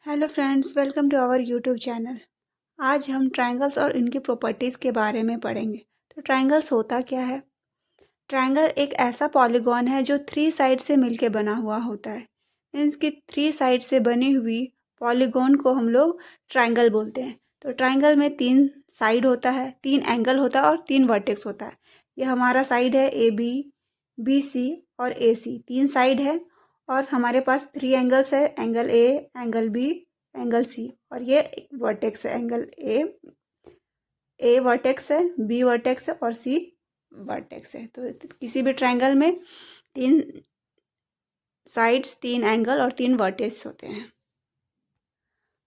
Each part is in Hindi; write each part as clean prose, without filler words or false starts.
Hello friends, welcome to our YouTube channel. आज हम ट्रायंगल्स और इनकी प्रॉपर्टीज़ के बारे में पढ़ेंगे। तो ट्रायंगल्स होता क्या है? ट्रायंगल एक ऐसा पॉलीगॉन है जो 3 साइड से मिलके बना हुआ होता है। मीन्स कि 3 साइड से बनी हुई पॉलीगॉन को हम लोग ट्रायंगल बोलते हैं। तो ट्रायंगल में 3 साइड होता है, 3 एंगल होता है और 3 वर्टेक्स होता है। ये हमारा साइड है ए बी, बी सी और ए सी, 3 साइड है। और हमारे पास 3 एंगल्स है, angle A, angle B, angle C. और ये वर्टेक्स है, एंगल ए वर्टेक्स है, बी वर्टेक्स है और सी वर्टेक्स है। तो किसी भी ट्रायंगल में 3 साइड्स, 3 एंगल और 3 वर्टेक्स होते हैं।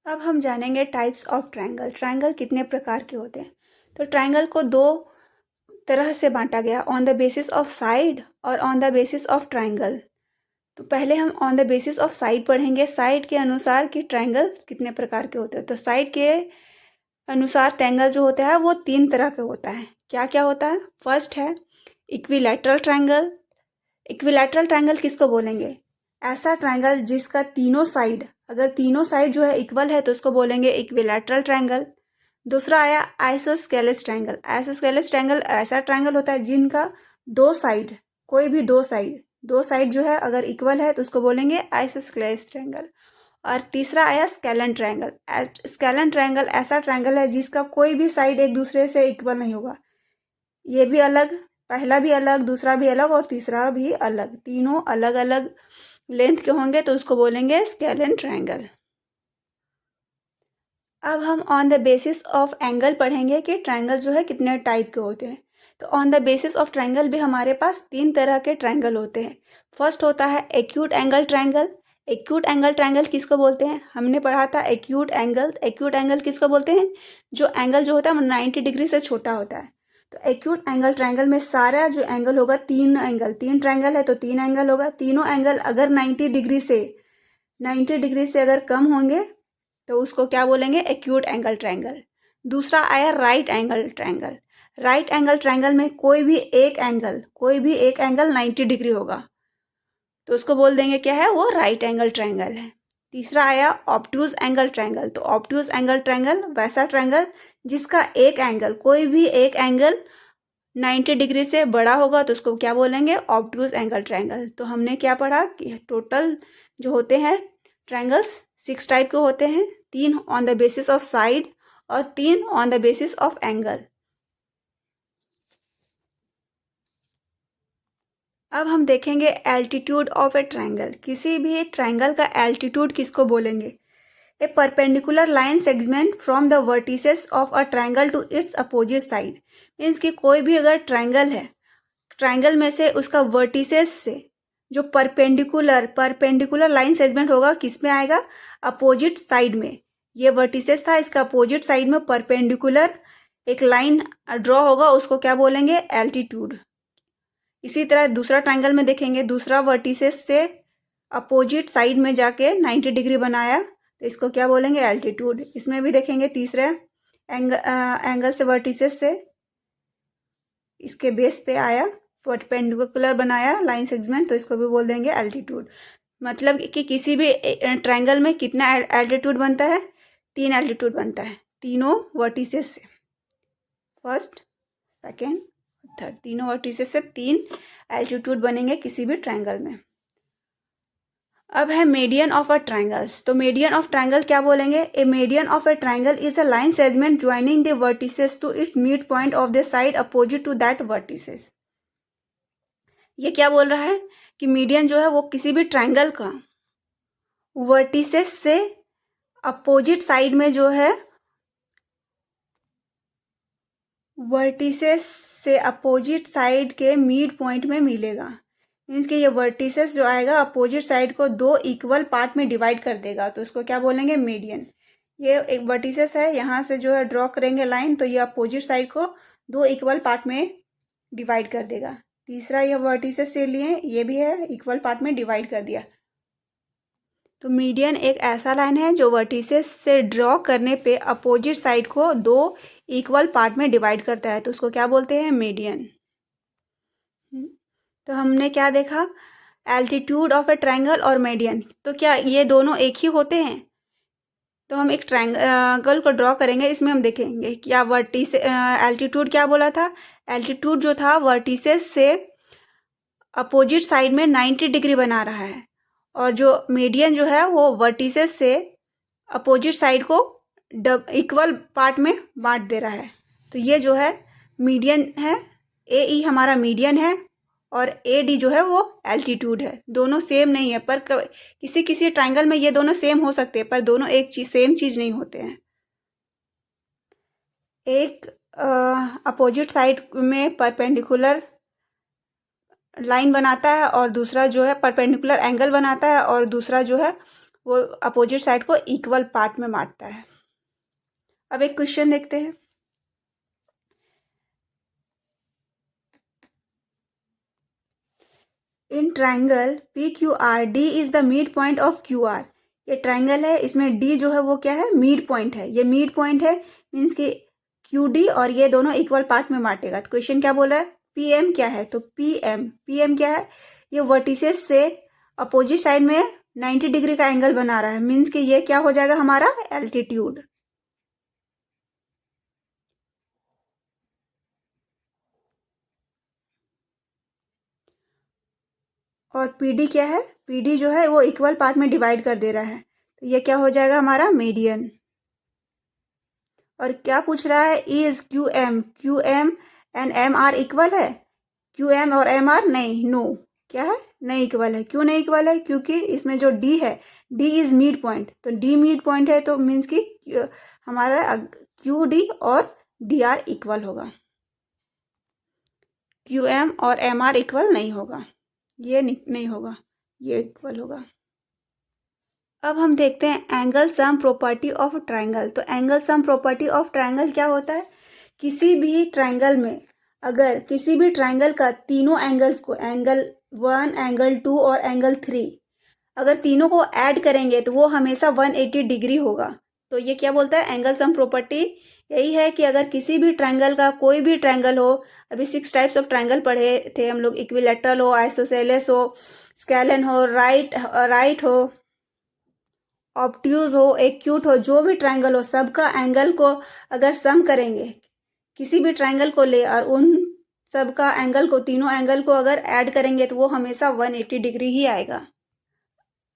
अब हम जानेंगे टाइप्स ऑफ ट्रायंगल। ट्रायंगल कितने प्रकार के होते हैं? तो ट्रायंगल को 2 तरह से बांटा गया, on the basis of side और on the basis of triangle. तो पहले हम on the basis of side पढ़ेंगे, साइड के अनुसार कि ट्रायंगल कितने प्रकार के होते हैं। तो साइड के अनुसार ट्रायंगल जो होता है वो 3 तरह का होता है। क्या क्या होता है? फर्स्ट है इक्विलैटरल ट्रायंगल। इक्विलैटरल ट्रायंगल किसको बोलेंगे? ऐसा ट्रायंगल जिसका तीनों साइड, अगर तीनों साइड जो है इक्वल है तो उसको बोलेंगे इक्विलैटरल ट्रायंगल। दूसरा आया आइसोस्केलेस ट्रायंगल। आइसोस्केलेस ट्रायंगल ऐसा ट्रायंगल होता है जिनका 2 साइड, कोई भी 2 साइड जो है अगर इक्वल है तो उसको बोलेंगे आइसोस्केलेस ट्रायंगल। और तीसरा आया स्केलन ट्रायंगल। स्केलन ट्रायंगल ऐसा ट्रायंगल है जिसका कोई भी साइड एक दूसरे से इक्वल नहीं होगा। ये भी अलग, पहला भी अलग, दूसरा भी अलग और तीसरा भी अलग, तीनों अलग अलग लेंथ के होंगे तो उसको बोलेंगे स्केलन ट्रायंगल। अब हम on the basis of angle पढ़ेंगे कि ट्रायंगल जो है कितने टाइप के होते हैं। तो on the basis of triangle भी हमारे पास 3 तरह के ट्रायंगल होते हैं। फर्स्ट होता है acute angle triangle. Acute angle triangle किसको बोलते हैं? हमने पढ़ा था एक्यूट एंगल। एक्यूट एंगल किसको बोलते हैं? जो एंगल जो होता है वो 90 डिग्री से छोटा होता है। तो एक्यूट एंगल ट्रायंगल में सारा जो एंगल होगा, 3 ट्रायंगल है तो 3 एंगल होगा। तीनों एंगल अगर 90 डिग्री से अगर कम होंगे तो उसको क्या बोलेंगे? Acute angle triangle. दूसरा आया right angle triangle. Right angle triangle में कोई भी एक एंगल 90 डिग्री होगा तो उसको बोल देंगे क्या है? वो राइट एंगल ट्रायंगल है। तीसरा आया ऑब्ट्यूज एंगल ट्रायंगल। तो ऑब्ट्यूज एंगल ट्रायंगल वैसा ट्रायंगल जिसका कोई भी एक एंगल 90 डिग्री से बड़ा होगा तो उसको क्या बोलेंगे? Obtuse angle triangle. तो हमने क्या पढ़ा कि टोटल जो होते हैं ट्रायंगल्स 6 टाइप के होते हैं, 3 on the basis of side और 3 on the basis of angle. अब हम देखेंगे एल्टीट्यूड ऑफ ए ट्रायंगल। किसी भी ट्रायंगल का एल्टीट्यूड किसको बोलेंगे? A perpendicular line segment from the vertices of a triangle to its opposite side. Means कि कोई भी अगर ट्रायंगल है, ट्रायंगल में से उसका वर्टिसेस से जो परपेंडिकुलर लाइन सेगमेंट होगा किस में आएगा? अपोजिट साइड में। ये वर्टिसेस था, इसका अपोजिट साइड में परपेंडिकुलर एक लाइन ड्रॉ होगा, उसको क्या बोलेंगे? एल्टीट्यूड। इसी तरह दूसरा ट्रायंगल में देखेंगे, दूसरा वर्टिसेस से अपोजिट साइड में जाके 90 डिग्री बनाया तो इसको क्या बोलेंगे? एल्टीट्यूड। इसमें भी देखेंगे तीसरे एंगल से वर्टिसेस से इसके बेस पे आया, परपेंडिकुलर बनाया लाइन सेगमेंट तो इसको भी बोल देंगे एल्टीट्यूड। मतलब कि किसी भी ट्रायंगल में कितना एल्टीट्यूड बनता है? 3 एल्टीट्यूड बनता है, तीनों वर्टिसेस से, फर्स्ट, सेकेंड, थर्ड, तीनों वर्टिसेस से 3 एल्टीट्यूड बनेंगे किसी भी ट्रायंगल में। अब है मीडियन ऑफ अ ट्रायंगल्स। तो मीडियन ऑफ ट्रायंगल क्या बोलेंगे? A median of a triangle is a line segment joining the vertices to its mid point of the side opposite to that vertices. ये क्या बोल रहा है कि मीडियन जो है वो किसी भी ट्रायंगल का वर्टिसेस से अपोजिट साइड में जो है, वर्टिसेस से अपोजिट साइड के मिड पॉइंट में मिलेगा। मीन्स कि ये वर्टिसेस जो आएगा अपोजिट साइड को 2 इक्वल पार्ट में डिवाइड कर देगा तो उसको क्या बोलेंगे? मीडियन। ये एक वर्टिसेस है, यहाँ से जो है ड्रॉ करेंगे लाइन तो ये अपोजिट साइड को 2 इक्वल पार्ट में डिवाइड कर देगा। तीसरा ये वर्टिसेस से लिए, ये भी है, इक्वल पार्ट में डिवाइड कर दिया। तो मीडियन एक ऐसा लाइन है जो वर्टिसेस से ड्रॉ करने पे अपोजिट साइड को 2 इक्वल पार्ट में डिवाइड करता है तो उसको क्या बोलते हैं? मीडियन। तो हमने क्या देखा? एल्टीट्यूड ऑफ ए ट्रायंगल और मीडियन। तो क्या ये दोनों एक ही होते हैं? तो हम एक ट्रायंगल को ड्रॉ करेंगे। इसमें हम देखेंगे क्या वर्टिस एल्टीट्यूड क्या बोला था, एल्टीट्यूड जो था वर्टिसेस से अपोजिट साइड में 90 डिग्री बना रहा है, और जो मीडियन जो है वो वर्टिसेस से अपोजिट साइड को इक्वल पार्ट में बांट दे रहा है। तो ये जो है मीडियन है, ए ई हमारा मीडियन है और ए डी जो है वो एल्टीट्यूड है। दोनों सेम नहीं है, पर किसी किसी ट्रायंगल में ये दोनों सेम हो सकते हैं, पर दोनों एक चीज सेम चीज नहीं होते हैं। एक अपोजिट साइड में परपेंडिकुलर लाइन बनाता है और दूसरा जो है परपेंडिकुलर एंगल बनाता है, और दूसरा जो है वो अपोजिट साइड को इक्वल पार्ट में बांटता है। अब एक क्वेश्चन देखते हैं। In triangle P Q R D is the mid point of Q R. ये ट्रायंगल है, इसमें डी जो है वो क्या है, मिड पॉइंट है। ये मिड पॉइंट है मीन्स कि क्यू डी और ये दोनों इक्वल पार्ट में बांटेगा। तो क्वेश्चन क्या बोल रहा है, पी एम क्या है, तो पी एम क्या है, ये वर्टिसेस से अपोजिट साइड में 90 डिग्री का एंगल बना रहा है, मीन्स कि ये क्या हो जाएगा हमारा एल्टीट्यूड। और पी डी क्या है, पी डी जो है वो इक्वल पार्ट में डिवाइड कर दे रहा है, तो ये क्या हो जाएगा हमारा मीडियन। और क्या पूछ रहा है, is Q M and M R equal है, क्यू एम और एम आर नहीं, नो, क्या है, नहीं इक्वल है। क्यों नहीं इक्वल है, क्योंकि इसमें जो डी है, डी इज मिड पॉइंट, तो डी मिड पॉइंट है, तो मीन्स कि हमारा क्यू डी और डी आर इक्वल होगा, क्यू एम और एम आर इक्वल नहीं होगा, ये नहीं होगा, ये इक्वल होगा। अब हम देखते हैं angle sum property of triangle. तो angle sum property of triangle क्या होता है, किसी भी ट्रायंगल में अगर किसी भी ट्रायंगल का तीनों एंगल्स को, एंगल 1, एंगल 2 और एंगल 3, अगर तीनों को ऐड करेंगे तो वो हमेशा 180 डिग्री होगा। तो ये क्या बोलता है, एंगल सम प्रॉपर्टी यही है कि अगर किसी भी ट्रायंगल का कोई भी ट्रायंगल हो, अभी 6 टाइप्स ऑफ ट्रायंगल पढ़े थे हम लोग, इक्विलैटरल हो, आइसोसेलेस हो, स्केलन हो, राइट हो, ऑब्ट्यूज हो, एक्यूट हो, जो भी ट्रायंगल हो सबका एंगल को अगर सम करेंगे, किसी भी ट्रायंगल को ले और उन सबका एंगल को, तीनों एंगल को अगर ऐड करेंगे तो वो हमेशा 180 डिग्री ही आएगा।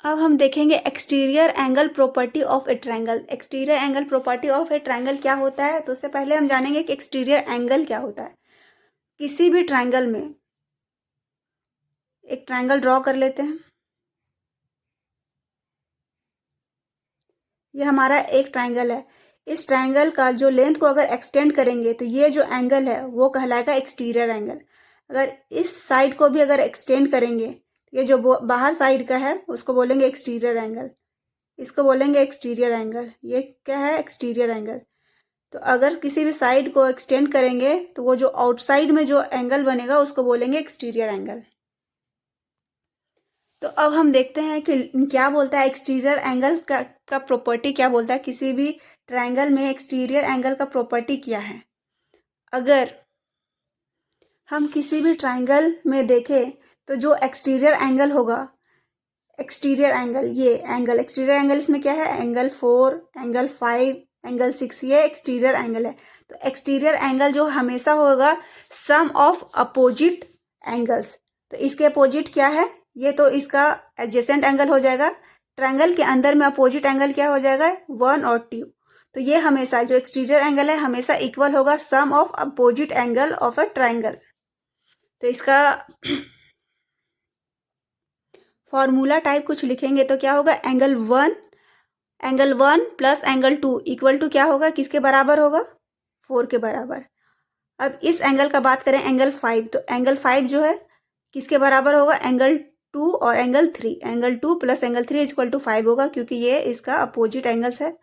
अब हम देखेंगे exterior angle property of a triangle. Exterior angle property of a triangle क्या होता है, तो उससे पहले हम जानेंगे कि एक्सटीरियर एंगल क्या होता है। किसी भी ट्रायंगल में एक ट्रायंगल ड्रॉ कर लेते हैं, ये हमारा एक ट्रायंगल है। इस ट्रायंगल का जो लेंथ को अगर एक्सटेंड करेंगे तो ये जो एंगल है वो कहलाएगा एक्सटीरियर एंगल। अगर इस साइड को भी अगर एक्सटेंड करेंगे, ये जो बाहर साइड का है उसको बोलेंगे एक्सटीरियर एंगल, इसको बोलेंगे एक्सटीरियर एंगल। ये क्या है, एक्सटीरियर एंगल। तो अगर किसी भी साइड को एक्सटेंड करेंगे तो वो जो आउटसाइड में जो एंगल बनेगा उसको बोलेंगे एक्सटीरियर एंगल। तो अब हम देखते हैं कि क्या बोलता है एक्सटीरियर एंगल का प्रॉपर्टी क्या बोलता है। किसी भी ट्रायंगल में एक्सटीरियर एंगल का प्रॉपर्टी क्या है। अगर हम किसी भी ट्रायंगल में देखें तो जो एक्सटीरियर एंगल होगा, एक्सटीरियर एंगल, ये एंगल एक्सटीरियर एंगल, इसमें क्या है, एंगल 4, एंगल 5, एंगल 6, ये एक्सटीरियर एंगल है। तो एक्सटीरियर एंगल जो हमेशा होगा सम ऑफ अपोजिट एंगल्स। तो इसके अपोजिट क्या है, ये तो इसका एडजेसेंट एंगल हो जाएगा। ट्रायंगल के अंदर में अपोजिट एंगल क्या हो जाएगा, 1 और 2। तो ये हमेशा जो एक्सटीरियर एंगल है हमेशा इक्वल होगा sum of opposite angle of a triangle. तो इसका फॉर्मूला टाइप कुछ लिखेंगे तो क्या होगा, angle 1 plus angle 2 equal to क्या होगा, किसके बराबर होगा, 4 के बराबर। अब इस एंगल का बात करें एंगल 5, तो एंगल 5 जो है किसके बराबर होगा, एंगल 2 और angle 3। Angle 2 plus angle 3 equal to 5 होगा, क्योंकि ये इसका अपोजिट एंगल्स है।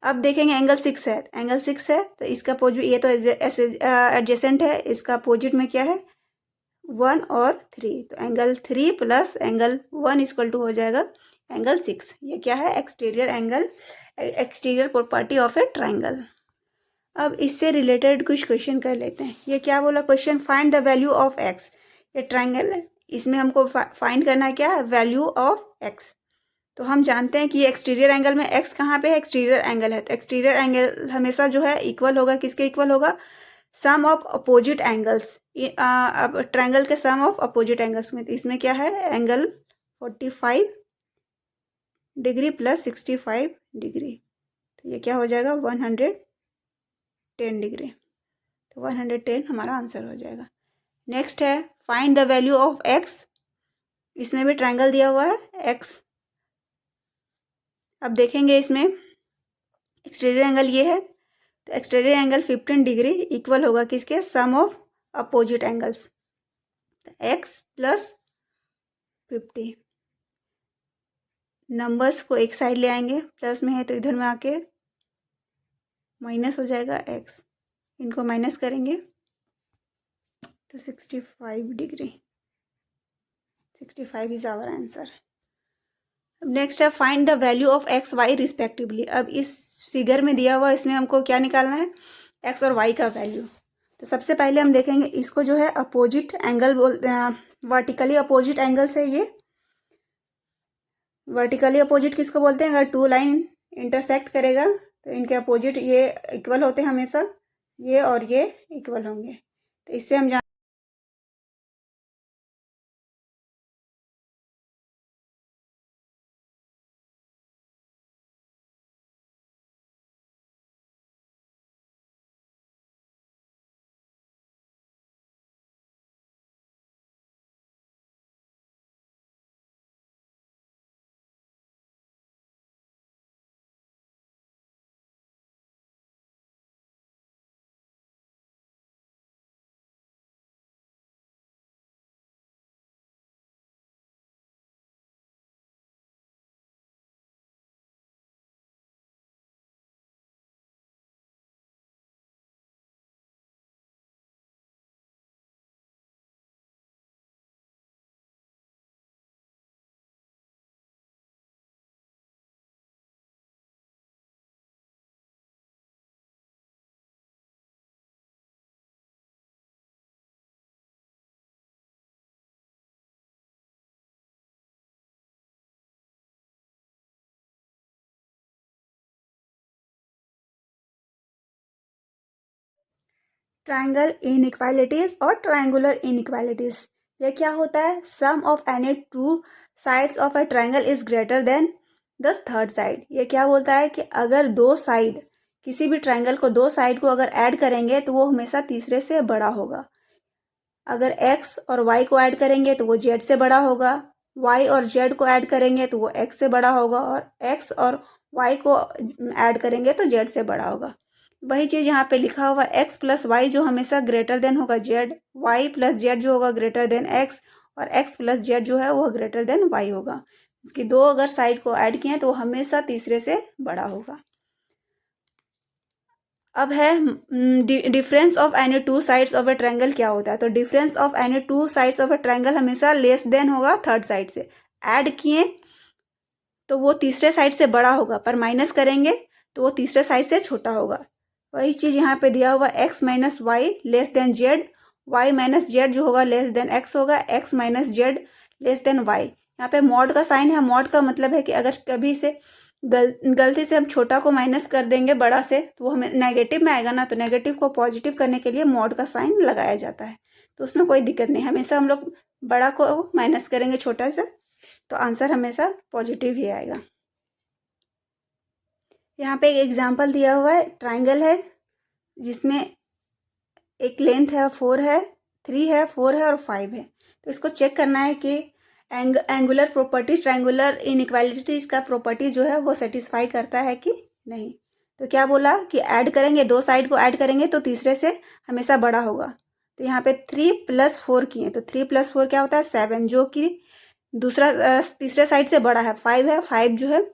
अब देखेंगे एंगल 6 है, एंगल 6 है तो इसका अपोजिट, ये तो एडजेसेंट है, इसका अपोजिट में क्या है, 1 और 3। तो angle 3 plus angle 1 equal to हो जाएगा एंगल 6। ये क्या है, exterior angle, exterior property of a triangle. अब इससे रिलेटेड कुछ क्वेश्चन कर लेते हैं। ये क्या बोला question, find the value of x. ये ट्रायंगल है, इसमें हमको फाइंड करना है क्या, वैल्यू ऑफ एक्स। तो हम जानते हैं कि ये एक्सटीरियर एंगल में एक्स कहाँ पे है, एक्सटीरियर एंगल है, तो एक्सटीरियर एंगल हमेशा जो है इक्वल होगा, किसके इक्वल होगा, सम ऑफ अपोजिट एंगल्स। अब ट्रायंगल के सम ऑफ अपोजिट एंगल्स में, तो इसमें क्या है, एंगल 45 डिग्री प्लस 65 डिग्री, तो ये क्या हो जाएगा, 110 डिग्री। तो 110 हमारा आंसर हो जाएगा। नेक्स्ट है find the value of x. इसमें भी ट्रायंगल दिया हुआ है एक्स। अब देखेंगे इसमें एक्सटीरियर एंगल ये है, तो एक्सटीरियर एंगल 15 डिग्री इक्वल होगा किसके, sum of opposite angles, X plus 50। Numbers को एक साइड ले आएंगे, प्लस में है तो इधर में आके माइनस हो जाएगा एक्स, इनको माइनस करेंगे तो 65 डिग्री, 65 इज आवर आंसर। अब नेक्स्ट है find the value of x y respectively. अब इस फिगर में दिया हुआ, इसमें हमको क्या निकालना है, एक्स और वाई का वैल्यू। तो सबसे पहले हम देखेंगे इसको जो है अपोजिट एंगल बोलते हैं, वर्टिकली अपोजिट एंगल्स है ये। वर्टिकली अपोजिट किसको बोलते हैं, अगर टू लाइन इंटरसेक्ट करेगा तो इनके अपोजिट ये इक्वल होते हैं हमेशा, ये और ये इक्वल होंगे। तो इससे हम ट्रायंगल इनइक्वालिटीज और ट्रायंगुलर इनइक्वालिटीज, ये क्या होता है, sum of any two sides of a triangle is greater than the third side. ये क्या बोलता है कि अगर दो साइड, किसी भी ट्रायंगल को दो साइड को अगर ऐड करेंगे तो वो हमेशा तीसरे से बड़ा होगा। अगर x और y को ऐड करेंगे तो वो z से बड़ा होगा, y और z को ऐड करेंगे तो वो x से बड़ा होगा, और x और y को ऐड करेंगे तो z से बड़ा होगा। वही चीज़ यहाँ पे लिखा हुआ x प्लस वाई जो हमेशा ग्रेटर देन होगा z, y प्लस z जो होगा ग्रेटर देन x, और x प्लस z जो है वो ग्रेटर देन y होगा। इसकी दो अगर साइड को ऐड किए तो वो हमेशा तीसरे से बड़ा होगा। अब है difference of any two sides of a triangle क्या होता है, तो difference of any two sides of a triangle हमेशा लेस देन होगा थर्ड साइड से। ऐड किए तो वो तीसरे साइड से बड़ा होगा, पर माइनस करेंगे तो वो तीसरे साइड से छोटा होगा। वही चीज़ यहाँ पे दिया हुआ x minus y less than z, y minus z जो होगा लेस देन x होगा, x minus z less than y. यहाँ पे मॉड का साइन है, मॉड का मतलब है कि अगर कभी से गलती से हम छोटा को माइनस कर देंगे बड़ा से तो वो हमें नेगेटिव में आएगा ना, तो नेगेटिव को पॉजिटिव करने के लिए मॉड का साइन लगाया जाता है। तो उसमें कोई दिक्कत नहीं, हमेशा हम लोग बड़ा को माइनस करेंगे छोटा से, तो आंसर हमेशा पॉजिटिव ही आएगा। यहाँ पे एक एग्जाम्पल दिया हुआ है, ट्राइंगल है जिसमें एक लेंथ है 4 है, 3 है, 4 है और 5 है। तो इसको चेक करना है कि एंगुलर प्रॉपर्टी ट्रायंगुलर इनइक्वालिटीज का प्रॉपर्टी जो है वो सेटिस्फाई करता है कि नहीं। तो क्या बोला कि ऐड करेंगे, दो साइड को ऐड करेंगे तो तीसरे से हमेशा बड़ा होगा। तो यहाँ पे 3 + 4 किए, तो 3 + 4 क्या होता है 7, जो कि दूसरा तीसरे साइड से बड़ा है। 5 है, 5 जो है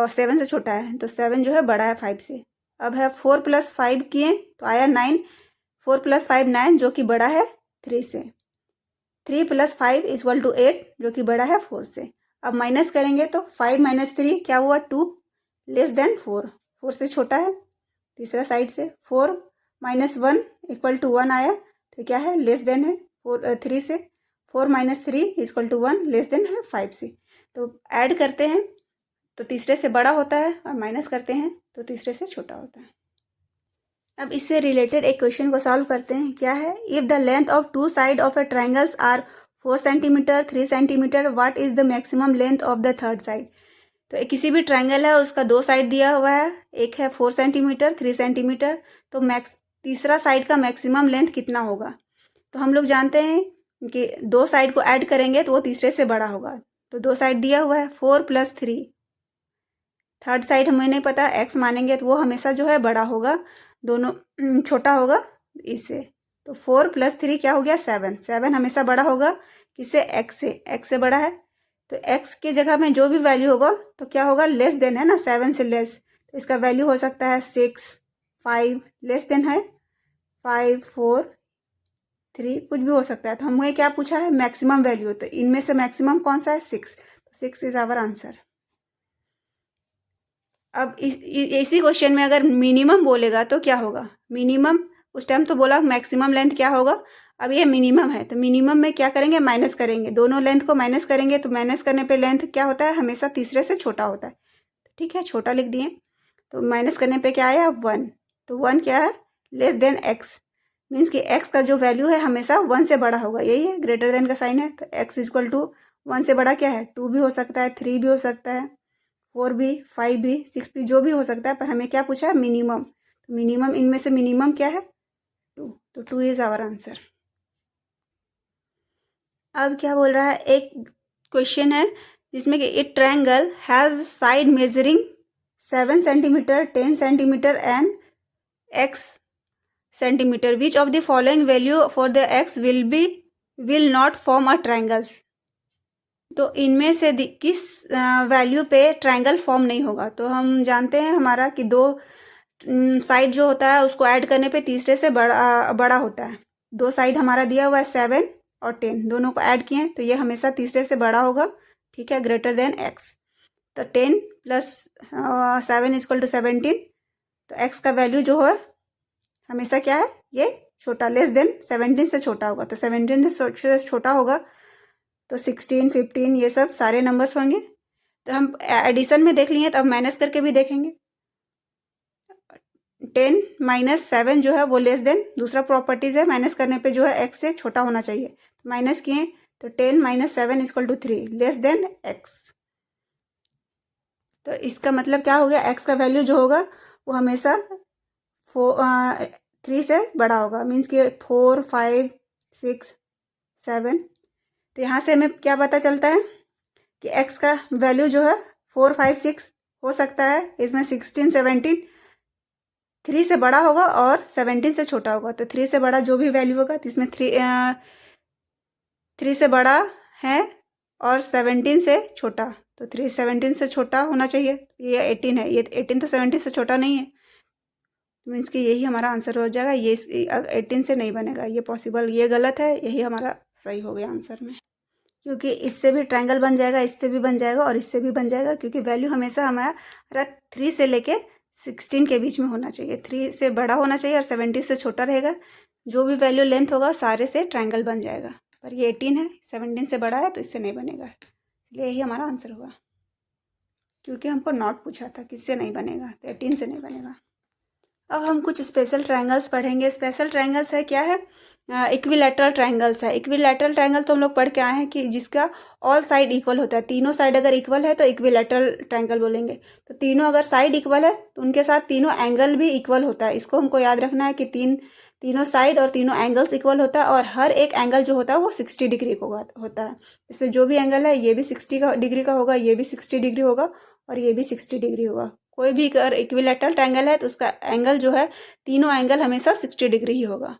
7 से छोटा है, तो 7 जो है बड़ा है 5 से। अब है 4 + 5 किए तो आया 9, 4 + 5 9 जो कि बड़ा है 3 से। 3 + 5 = 8 जो कि बड़ा है 4 से। अब माइनस करेंगे तो 5 - 3 क्या हुआ 2 लेस देन 4, 4 से छोटा है तीसरा साइड से। 4 - 1 = 1 आया, तो क्या है लेस देन है 3 से। 4 - 3 = 1 लेस देन है 5 से। तो ऐड करते हैं तो तीसरे से बड़ा होता है और माइनस करते हैं तो तीसरे से छोटा होता है। अब इससे रिलेटेड एक क्वेश्चन को सॉल्व करते हैं। क्या है, if the length of two side of a triangles are 4 centimeter 3 centimeter, what is the maximum length of the third side. तो किसी भी ट्राइंगल है, उसका दो साइड दिया हुआ है, एक है 4 सेंटीमीटर 3 सेंटीमीटर, तो तीसरा साइड का मैक्सिमम लेंथ कितना होगा। तो हम लोग जानते हैं कि दो साइड को ऐड करेंगे तो वो तीसरे से बड़ा होगा। तो दो साइड दिया हुआ है 4 + 3, थर्ड साइड हमें नहीं पता, x मानेंगे तो वो हमेशा जो है बड़ा होगा, दोनों छोटा होगा इससे। तो 4 + 3 क्या हो गया, 7। 7 हमेशा बड़ा होगा किससे, x से बड़ा है। तो x की जगह में जो भी वैल्यू होगा तो क्या होगा, लेस देन है ना, 7 से लेस। तो इसका वैल्यू हो सकता है 6 5, लेस देन है 5 4 3, कुछ भी हो सकता है। तो हमें क्या पूछा है, मैक्सिमम वैल्यू। तो इनमें से मैक्सिमम कौन सा है, 6। 6 इज आवर आंसर। अब इसी क्वेश्चन में अगर मिनिमम बोलेगा तो क्या होगा, मिनिमम उस टाइम तो बोला मैक्सिमम लेंथ क्या होगा, अब ये मिनिमम है तो मिनिमम में क्या करेंगे, माइनस करेंगे, दोनों लेंथ को माइनस करेंगे। तो माइनस करने पे लेंथ क्या होता है, हमेशा तीसरे से छोटा होता है। ठीक है, छोटा लिख दिए। तो माइनस करने पे क्या आया, 1। तो 1 क्या है, लेस देन x, मीन्स कि x का जो वैल्यू है हमेशा 1 से बड़ा होगा, यही है, ग्रेटर देन का साइन है। तो x = 1 से बड़ा क्या है, 2 भी हो सकता है, 3 भी हो सकता है, 4 भी, 5 भी, 6 भी, जो भी हो सकता है। पर हमें क्या पूछा है, मिनिमम। तो मिनिमम, इनमें से मिनिमम क्या है, 2। तो 2 इज आवर आंसर। अब क्या बोल रहा है, एक क्वेश्चन है जिसमें कि it triangle has side measuring 7 centimetre 10 centimetre and x centimetre, which of the following value for the x will not form a triangle. तो इनमें से किस वैल्यू पे ट्रायंगल फॉर्म नहीं होगा। तो हम जानते हैं हमारा कि दो साइड जो होता है उसको ऐड करने पे तीसरे से बड़ा होता है। दो साइड हमारा दिया हुआ है 7 और 10, दोनों को ऐड किए तो ये हमेशा तीसरे से बड़ा होगा। ठीक है, ग्रेटर देन x। तो 10 + 7 = 17। तो x का वैल्यू जो है हमेशा क्या है, ये छोटा, लेस देन 17 से छोटा होगा। तो 17 से छोटा होगा तो 16 15 ये सब सारे नंबर्स होंगे। तो हम एडिशन में देख लिए, तो अब माइनस करके भी देखेंगे। 10 - 7 जो है वो लेस देन, दूसरा प्रॉपर्टीज है, माइनस करने पे जो है x से छोटा होना चाहिए। माइनस किए तो 10 - 7 = 3, लेस देन x। तो इसका मतलब क्या हो गया, x का वैल्यू जो होगा वो हमेशा 3 से बड़ा होगा, मीन्स कि 4 5 6 7। तो यहाँ से हमें क्या पता चलता है कि x का वैल्यू जो है 4 5 6 हो सकता है, इसमें 16 17 3 से बड़ा होगा और 17 से छोटा होगा। तो 3 से बड़ा जो भी वैल्यू होगा तो इसमें 3 से बड़ा है और 17 से छोटा। तो 3 17 से छोटा होना चाहिए, ये 18 है, ये 18 तो 17 से छोटा नहीं है, मीन्स कि यही हमारा आंसर हो जाएगा। ये 18 से नहीं बनेगा, ये पॉसिबल, ये गलत है, यही हमारा सही हो गया आंसर में। क्योंकि इससे भी ट्रायंगल बन जाएगा, इससे भी बन जाएगा और इससे भी बन जाएगा, क्योंकि वैल्यू हमेशा हमारा 3 से लेके 16 के बीच में होना चाहिए। 3 से बड़ा होना चाहिए और 17 से छोटा रहेगा। जो भी वैल्यू लेंथ होगा सारे से ट्रायंगल बन जाएगा। पर ये 18 है, 17 से बड़ा है तो इससे नहीं बनेगा, इसलिए यही हमारा आंसर होगा। क्योंकि हमको नॉट पूछा था किससे नहीं बनेगा, तो 18 से नहीं बनेगा। अब हम कुछ स्पेशल ट्रायंगल्स पढ़ेंगे। स्पेशल ट्रायंगल्स है क्या है, इक्विलैटरल ट्रायंगल्स है। इक्विलैटरल ट्रायंगल तो हम लोग पढ़ के आए हैं कि जिसका ऑल साइड इक्वल होता है, तीनों साइड अगर इक्वल है तो इक्विलैटरल ट्रायंगल बोलेंगे। तो तीनों अगर साइड इक्वल है तो उनके साथ तीनों एंगल भी इक्वल होता है। इसको हमको याद रखना है कि तीनों साइड और तीनों एंगल्स इक्वल होता है, और हर एक एंगल जो होता है वो 60 डिग्री का होता है। इसमें जो भी एंगल है ये भी 60 डिग्री का होगा, ये भी 60 डिग्री होगा और ये भी 60 डिग्री होगा। कोई भी अगर इक्विलैटरल ट्रायंगल है तो उसका एंगल जो है, तीनों एंगल हमेशा 60 डिग्री ही होगा।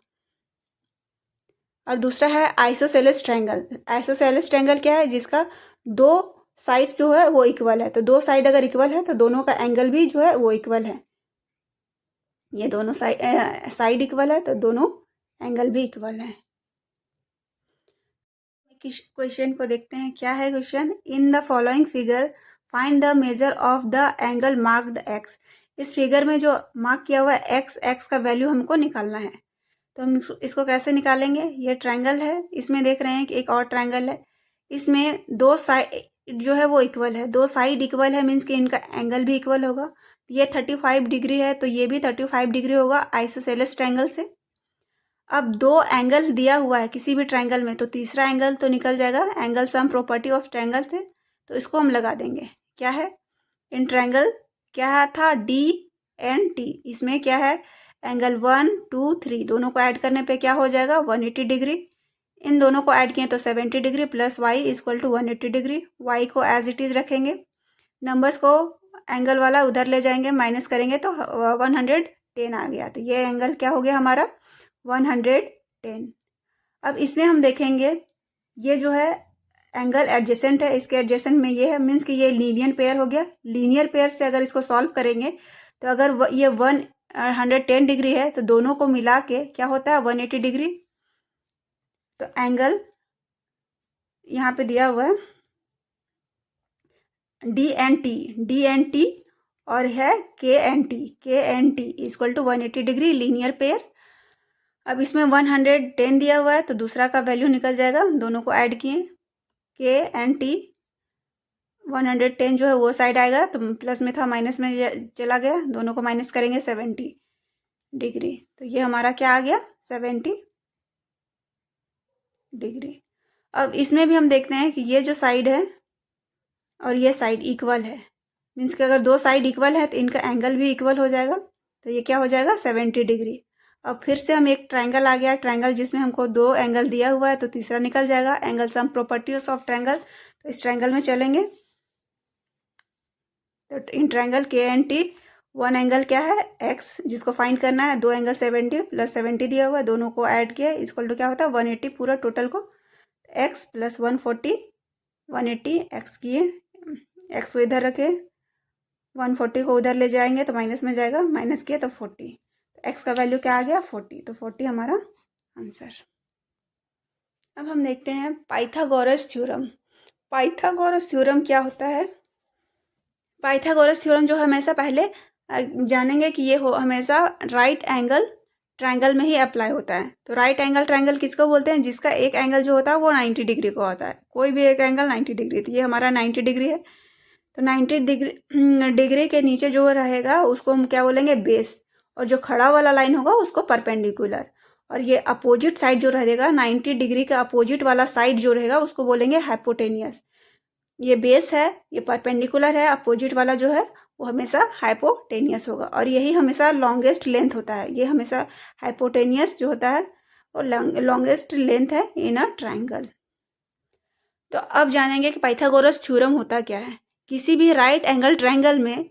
और दूसरा है आइसोसेलेस ट्रायंगल। आइसोसेलेस ट्रायंगल क्या है, जिसका दो साइड्स जो है वो इक्वल है। तो दो साइड अगर इक्वल है तो दोनों का एंगल भी जो है वो इक्वल है। ये दोनों साइड इक्वल है तो दोनों एंगल भी इक्वल है। क्वेश्चन को देखते हैं, क्या है question, in the following figure find the measure of the angle marked x. इस फिगर में जो मार्क किया हुआ है एक्स का वैल्यू हमको निकालना है। तो हम इसको कैसे निकालेंगे, ये ट्रायंगल है, इसमें देख रहे हैं कि एक और ट्रायंगल है, इसमें दो साइड जो है वो इक्वल है, दो साइड इक्वल है मीन्स कि इनका एंगल भी इक्वल होगा। ये 35 डिग्री है तो ये भी 35 डिग्री होगा आइसोसेलेस ट्रायंगल से। अब दो एंगल दिया हुआ है किसी भी ट्रायंगल में तो तीसरा एंगल तो निकल जाएगा, angle sum property of triangle से, तो इसको हम लगा देंगे। क्या है इन ट्रायंगल, क्या था डी एन टी, इसमें क्या है एंगल 1 2 3 दोनों को ऐड करने पे क्या हो जाएगा 180 डिग्री। इन दोनों को ऐड किए तो 70 degree plus y equal to 180 degree. Y को एज इट इज रखेंगे, नंबर्स को एंगल वाला उधर ले जाएंगे, माइनस करेंगे तो 110 आ गया। तो ये एंगल क्या हो गया हमारा 110। अब इसमें हम देखेंगे ये जो है एंगल एडजेसेंट है, इसके एडजेसेंट में ये है मीन्स कि ये लीनियर पेयर हो गया। लीनियर पेयर से अगर इसको सॉल्व करेंगे तो अगर ये 110 डिग्री है तो दोनों को मिला के क्या होता है 180 डिग्री। तो एंगल यहाँ पे दिया हुआ है डी एन टी और है K N T equal to 180 degree linear pair. अब इसमें 110 दिया हुआ है तो दूसरा का वैल्यू निकल जाएगा, दोनों को ऐड किए के एन टी 110 जो है वो साइड आएगा तो प्लस में था माइनस में चला गया, दोनों को माइनस करेंगे 70 डिग्री। तो ये हमारा क्या आ गया 70 डिग्री। अब इसमें भी हम देखते हैं कि ये जो साइड है और ये साइड इक्वल है मीन्स कि अगर दो साइड इक्वल है तो इनका एंगल भी इक्वल हो जाएगा, तो ये क्या हो जाएगा 70 डिग्री। अब फिर से हम एक ट्रायंगल आ गया, ट्रायंगल जिसमें हमको दो एंगल दिया हुआ है तो तीसरा निकल जाएगा, angle sum properties of triangle. तो इस ट्रायंगल में चलेंगे तो in triangle K N T one angle क्या है एक्स जिसको फाइंड करना है, दो एंगल 70 प्लस 70 दिया हुआ है, दोनों को ऐड किया इक्वल टू क्या होता है 180 पूरा टोटल को, एक्स प्लस 140 180 एक्स किए, एक्स को इधर रखे 140 को उधर ले जाएंगे तो माइनस में जाएगा, माइनस किया तो 40, एक्स का वैल्यू क्या आ गया 40, तो 40 हमारा आंसर। अब हम देखते हैं पाइथागोरस थ्योरम। पाइथागोरस थ्योरम क्या होता है, पाइथागोरस थ्योरम जो हमेशा पहले जानेंगे कि ये हो हमेशा राइट एंगल ट्रायंगल में ही अप्लाई होता है। तो राइट एंगल ट्रायंगल किसको बोलते हैं, जिसका एक एंगल जो होता है वो 90 डिग्री का होता है, कोई भी एक एंगल 90 डिग्री, तो ये हमारा 90 डिग्री है। तो 90 डिग्री के नीचे जो रहेगा उसको हम क्या बोलेंगे बेस, और जो खड़ा वाला लाइन होगा उसको परपेंडिकुलर, और ये अपोजिट साइड जो रहेगा 90 डिग्री का अपोजिट वाला साइड जो रहेगा उसको बोलेंगे हाइपोटेनियस। ये बेस है, ये परपेंडिकुलर है, अपोजिट वाला जो है वो हमेशा हाइपोटेनियस होगा, और यही हमेशा लॉन्गेस्ट लेंथ होता है, ये हमेशा हाइपोटेनियस जो होता है और लॉन्गेस्ट लेंथ है इन अ ट्रायंगल। तो अब जानेंगे कि पाइथागोरस थ्योरम होता क्या है। किसी भी राइट एंगल ट्रायंगल में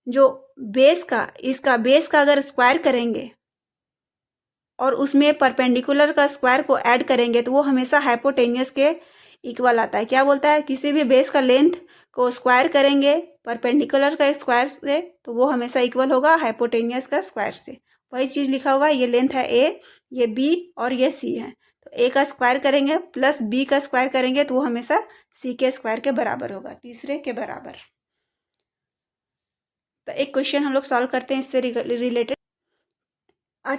जो बेस का इसका बेस का अगर स्क्वायर करेंगे और उसमें परपेंडिकुलर का स्क्वायर को ऐड करेंगे तो वो हमेशा हाइपोटेनियस के इक्वल आता है। क्या बोलता है, किसी भी बेस का लेंथ को स्क्वायर करेंगे परपेंडिकुलर का स्क्वायर से तो वो हमेशा इक्वल होगा हाइपोटेनियस का स्क्वायर से। वही चीज़ लिखा हुआ है, ये लेंथ है ए, ये बी और ये सी है, तो ए का स्क्वायर करेंगे प्लस बी का स्क्वायर करेंगे तो वो हमेशा सी के स्क्वायर के बराबर होगा, तीसरे के बराबर। तो एक क्वेश्चन हम लोग सॉल्व करते हैं इससे related. A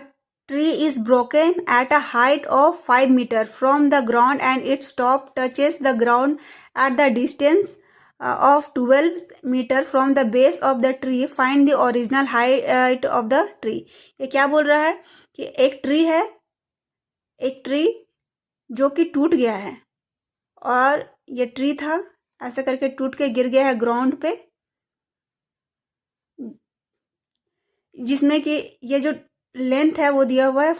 tree is broken at a height of 5 meter from the ground and its top touches the ground at the distance of 12 meter from the base of the tree, find the original height of the tree. ये क्या बोल रहा है कि एक ट्री है, एक ट्री जो कि टूट गया है, और ये ट्री था ऐसे करके टूट के गिर गया है ग्राउंड पे, जिसमें कि ये जो लेंथ है वो दिया हुआ है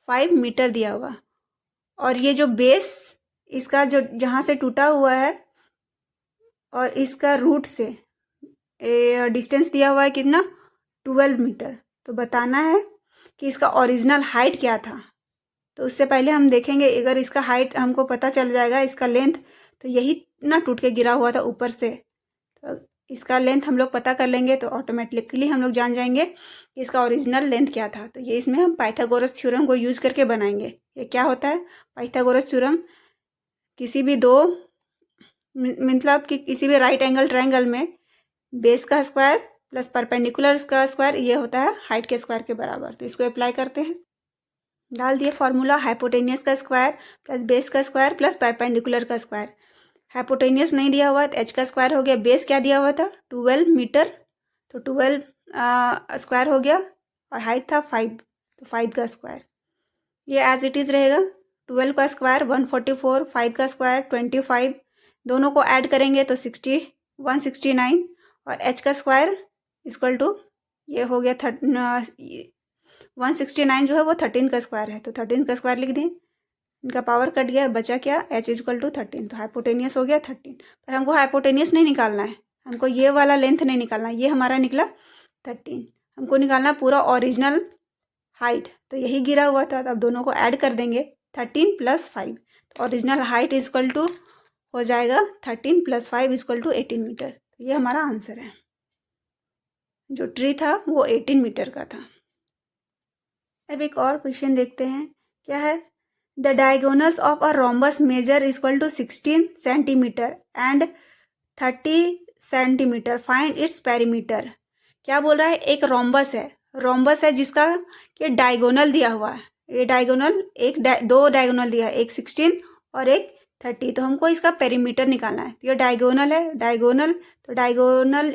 5 मीटर दिया हुआ, और ये जो बेस इसका जो जहाँ से टूटा हुआ है और इसका रूट से डिस्टेंस दिया हुआ है कितना 12 मीटर। तो बताना है कि इसका ओरिजिनल हाइट क्या था। तो उससे पहले हम देखेंगे अगर इसका हाइट हमको पता चल जाएगा, इसका लेंथ, तो यही ना टूट के गिरा हुआ था ऊपर से, तो इसका लेंथ हम लोग पता कर लेंगे तो ऑटोमेटिकली हम लोग जान जाएंगे कि इसका ओरिजिनल लेंथ क्या था। तो ये इसमें हम पाइथागोरस थ्योरम को यूज़ करके बनाएंगे। ये क्या होता है पाइथागोरस थ्योरम, किसी भी दो मतलब कि किसी भी राइट एंगल ट्रायंगल में बेस का स्क्वायर प्लस परपेंडिकुलर का स्क्वायर ये होता है हाइट के स्क्वायर के बराबर। तो इसको अप्लाई करते हैं, डाल दिए फॉर्मूला हाइपोटेनियस का स्क्वायर प्लस बेस का स्क्वायर प्लस परपेंडिकुलर का स्क्वायर। हाइपोटेनियस नहीं दिया हुआ है तो एच का स्क्वायर हो गया। बेस क्या दिया हुआ था 12 मीटर, तो 12 स्क्वायर हो गया, और हाइट था 5, तो 5 का स्क्वायर। ये एज इट इज़ रहेगा। 12 का स्क्वायर 144, 5 का स्क्वायर 25, दोनों को ऐड करेंगे तो 169, और एच का स्क्वायर इक्वल टू ये हो गया 169 जो है वो 13 का स्क्वायर है, तो 13 का स्क्वायर लिख दें। इनका पावर कट गया, बचा क्या एच इक्वल टू 13, तो हाइपोटेनियस हो गया 13। पर हमको हाइपोटेनियस नहीं निकालना है, हमको ये वाला लेंथ नहीं निकालना, ये हमारा निकला 13। हमको निकालना पूरा ओरिजिनल हाइट, तो यही गिरा हुआ था, तो अब दोनों को ऐड कर देंगे 13 + 5, तो ओरिजिनल हाइट इक्वल टू हो जाएगा 13 + 5 = 18 मीटर। तो ये हमारा आंसर है। जो ट्री था वो 18 मीटर का था। अब एक और क्वेश्चन देखते हैं, क्या है, the diagonals of a rhombus measure equal to 16 centimeter and 30 centimeter, find its perimeter. क्या बोल रहा है, एक रोम्बस है जिसका ये डायगोनल दिया हुआ है, ये डायगोनल दो डायगोनल दिया है, एक 16 और एक 30, तो हमको इसका पेरीमीटर निकालना है। तो ये डायगोनल है, तो डायगोनल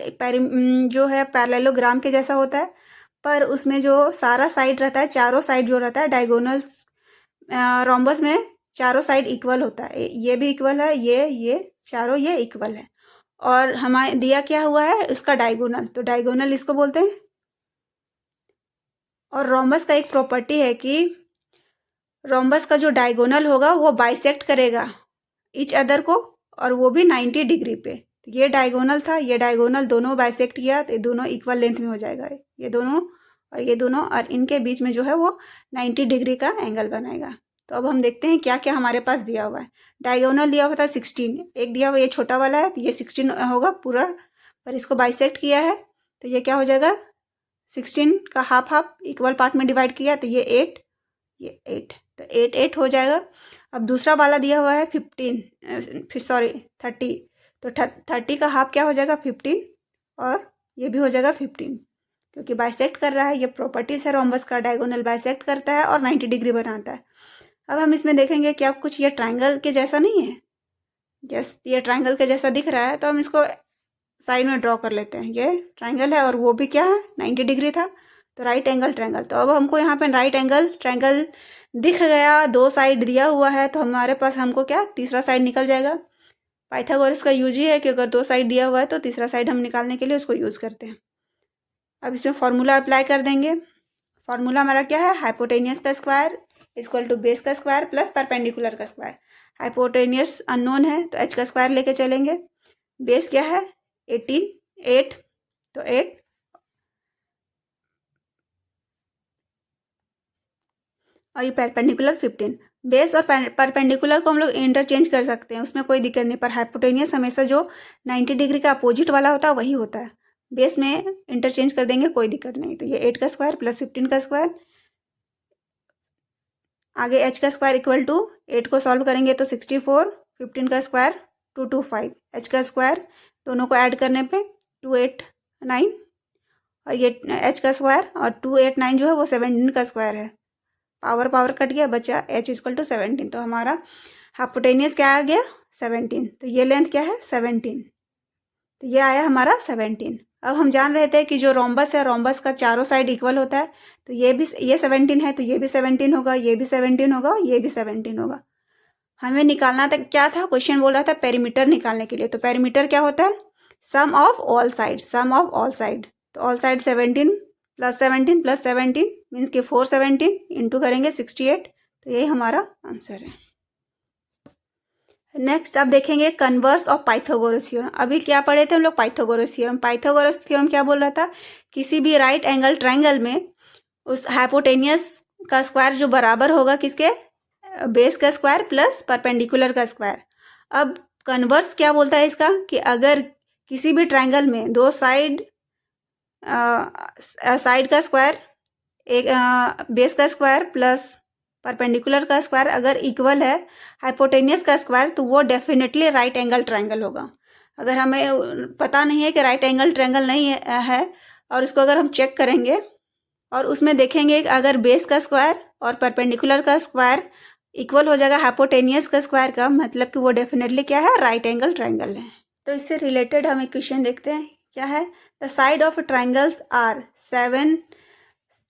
जो है पैरेललोग्राम के जैसा होता है, पर उसमें जो सारा साइड रहता है, चारों साइड जो रहता है डायगोनल रोम्बस में, चारों साइड इक्वल होता है, ये भी इक्वल है, ये चारों ये इक्वल है, और हमारे दिया क्या हुआ है उसका डायगोनल, तो डायगोनल इसको बोलते हैं। और रोम्बस का एक प्रॉपर्टी है कि रोम्बस का जो डायगोनल होगा वो बाइसेक्ट करेगा ईच अदर को, और वो भी 90 डिग्री पे। तो ये डायगोनल था, ये डायगोनल दोनों बाइसेक्ट किया तो ये दोनों इक्वल लेंथ में हो जाएगा, ये दोनों और ये दोनों, और इनके बीच में जो है वो 90 डिग्री का एंगल बनाएगा। तो अब हम देखते हैं क्या क्या हमारे पास दिया हुआ है। डायगोनल दिया हुआ था 16, एक दिया हुआ ये छोटा वाला है, तो ये 16 होगा पूरा, पर इसको बाइसेक्ट किया है तो ये क्या हो जाएगा, 16 का हाफ इक्वल पार्ट में डिवाइड किया तो ये 8, ये 8, तो 8 हो जाएगा। अब दूसरा वाला दिया हुआ है 30, तो 30 का हाफ क्या हो जाएगा 15, और ये भी हो जाएगा 15, क्योंकि बाइसेक्ट कर रहा है, ये प्रॉपर्टीज है रोम्बस का, डायगोनल बाइसेक्ट करता है और 90 डिग्री बनाता है। अब हम इसमें देखेंगे क्या कुछ ये ट्रायंगल के जैसा नहीं है, ये ट्रायंगल के जैसा दिख रहा है, तो हम इसको साइड में ड्रॉ कर लेते हैं। ये ट्रायंगल है और वो भी क्या है 90 डिग्री था, तो राइट एंगल ट्रायंगल। तो अब हमको यहाँ पे राइट एंगल ट्रायंगल दिख गया, दो साइड दिया हुआ है, तो हमारे पास हमको क्या तीसरा साइड निकल जाएगा। पाइथागोरस का यूज ही है कि अगर दो साइड दिया हुआ है तो तीसरा साइड हम निकालने के लिए उसको यूज़ करते हैं। अब इसमें फॉर्मूला अप्लाई कर देंगे। फॉर्मूला हमारा क्या है, हाइपोटेनियस का स्क्वायर इक्वल टू बेस का स्क्वायर प्लस परपेंडिकुलर का स्क्वायर। हाइपोटेनियस अननोन है तो एच का स्क्वायर लेके चलेंगे। बेस क्या है 8, तो 8, और ये परपेंडिकुलर 15। बेस और परपेंडिकुलर को हम लोग इंटरचेंज कर सकते हैं, उसमें कोई दिक्कत नहीं, पर हाइपोटेनियस हमेशा जो 90 डिग्री का अपोजिट वाला होता है वही होता है। बेस में इंटरचेंज कर देंगे, कोई दिक्कत नहीं। तो ये 8 का स्क्वायर प्लस 15 का स्क्वायर, आगे एच का स्क्वायर इक्वल टू 8 को सॉल्व करेंगे तो 64, 15 का स्क्वायर 225, एच का स्क्वायर दोनों को ऐड करने पे 289, और ये एच का स्क्वायर और 289 जो है वो 17 का स्क्वायर है। पावर कट गया, बचा एच इक्वल टू 17, तो हमारा हाइपोटेनियस क्या आ गया 17। तो ये लेंथ क्या है 17, तो ये आया हमारा 17। अब हम जान रहे थे कि जो रोम्बस है, रोम्बस का चारों साइड इक्वल होता है, तो ये 17 है तो ये भी 17 होगा, ये भी 17 होगा, ये भी 17 होगा। हमें निकालना था क्या था, क्वेश्चन बोल रहा था पेरीमीटर निकालने के लिए। तो पेरीमीटर क्या होता है, सम ऑफ ऑल साइड, तो ऑल साइड 17 + 17 + 17 मीन्स कि 417 इंटू करेंगे 68, तो यही हमारा आंसर है। नेक्स्ट अब देखेंगे कन्वर्स ऑफ पाइथागोरस थ्योरम। अभी क्या पढ़े थे हम लोग, पाइथागोरस थ्योरम क्या बोल रहा था, किसी भी राइट एंगल ट्रायंगल में उस हाइपोटेनियस का स्क्वायर जो बराबर होगा किसके, बेस का स्क्वायर प्लस परपेंडिकुलर का स्क्वायर। अब कन्वर्स क्या बोलता है इसका, कि अगर किसी भी ट्रायंगल में दो साइड का स्क्वायर, एक बेस का स्क्वायर प्लस परपेंडिकुलर का स्क्वायर अगर इक्वल है हाइपोटेनियस का स्क्वायर, तो वो डेफिनेटली राइट एंगल ट्रायंगल होगा। अगर हमें पता नहीं है कि राइट एंगल ट्रायंगल नहीं है और इसको अगर हम चेक करेंगे और उसमें देखेंगे अगर बेस का स्क्वायर और परपेंडिकुलर का स्क्वायर इक्वल हो जाएगा हाइपोटेनियस का स्क्वायर का, मतलब कि वो डेफिनेटली क्या है, राइट एंगल ट्राइंगल है। तो इससे रिलेटेड हम इक्वेशन देखते हैं, क्या है, the side of triangles are 7,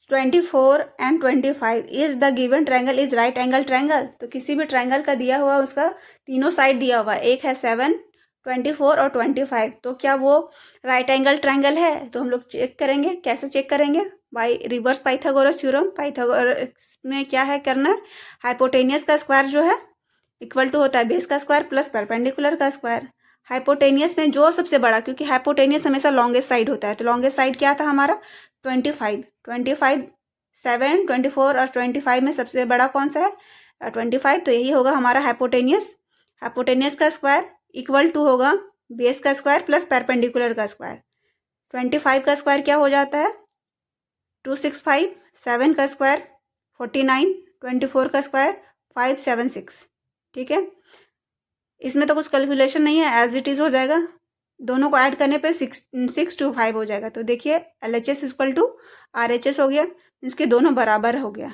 24 and 25 is the given triangle is right angle triangle. तो किसी भी ट्राइंगल का दिया हुआ उसका तीनों साइड दिया हुआ, एक है 7, 24 और 25, तो क्या वो राइट एंगल ट्राइंगल है? तो हम लोग चेक करेंगे, कैसे चेक करेंगे, by reverse Pythagoras theorem. Pythagoras में क्या है करना, हाइपोटेनियस का स्क्वायर जो है इक्वल टू होता है बेस का स्क्वायर प्लस परपेंडिकुलर का स्क्वायर। हाइपोटेनियस में जो सबसे बड़ा, क्योंकि हाइपोटेनियस हमेशा लॉन्गेस्ट साइड होता है, तो लॉन्गेस्ट साइड क्या था हमारा 25, 25, 7, 24 और 25 में सबसे बड़ा कौन सा है 25, तो यही होगा हमारा हाइपोटेनियस। हाइपोटेनियस का स्क्वायर इक्वल टू होगा बेस का स्क्वायर प्लस परपेंडिकुलर का स्क्वायर। 25 का स्क्वायर क्या हो जाता है 265, 7 का स्क्वायर 49, 24 का स्क्वायर 576। ठीक है, इसमें तो कुछ कैलकुलेशन नहीं है, एज इट इज हो जाएगा, दोनों को ऐड करने पे 625 हो जाएगा। तो देखिए LHS इक्वल टू RHS हो गया, इसके दोनों बराबर हो गया।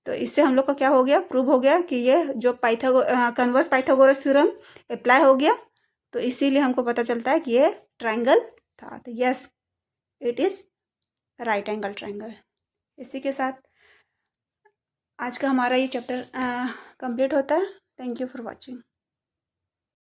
तो इससे हम लोग का क्या हो गया, प्रूव हो गया कि ये जो कन्वर्स पाइथागोरस थ्योरम अप्लाई हो गया। तो इसीलिए हमको पता चलता है कि ये ट्राइंगल था। तो yes, it is right angle triangle. इसी के साथ आज का हमारा ये चैप्टर कंप्लीट होता है। Thank you for watching.